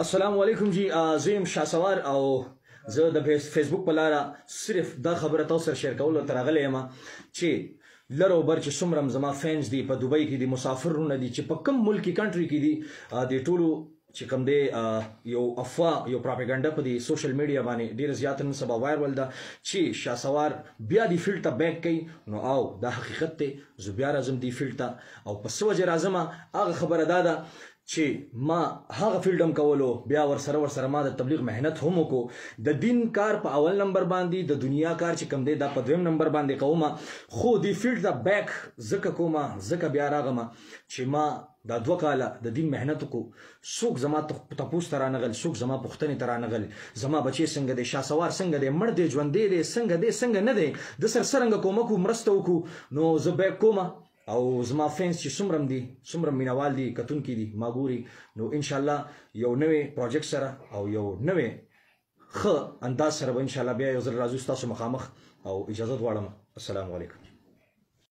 السلام علیکم جی زیم شاسوار او زه د فیسبوک په لاره صرف دا خبره تاسو سره شیر کول تر غلې ما چې لرو بر چې څومره زما فینز دي په دوبۍ کې دي مسافرونه دي چې په کوم ملکی کنټری کې دي د ټولو چې کوم دی یو افوا یو پروپاګاندا په دی سوشل میډیا باندې ډیر زیات نن سبا وایرل ده چې شاسوار بیا دی فیلډ ته بیک کوي نو او دا حقیقت ته زه بیا راځم دی فیلډ ته او په څه وجه راځم هغه خبره ده چې ما هغه فیلډم کولو بیا ورسره ما د تبلیغ مهنت هم وکړو د دین کار په اول نمبر باندې د دنیا کار چې کم دی دا په دویم نمبر باندې کوم خو دی فیلډ دا بیک زکه کوم زکه بیا راغم چې ما دا 2 کاله د دین مهنت کو څوک زما تپوس تر نغل څوک زما پښتنې تر نغل زما بچي څنګه دی شاسوار څنګه دی مړ دی ژوند دی څنګه نه دی د سرنګ کوم کو مرسته وکړو نو زه بیک کوم او زما فینس چې څومره دي څومره مینوال دي کتون کې دي ما ګوري نو ان شاء الله یو نوې پروجیکټ سره او یو نوې انداز سره ان شاء الله بیا یو ځل راځو تاسو مخامخ او اجازه غواړم. السلام علیکم.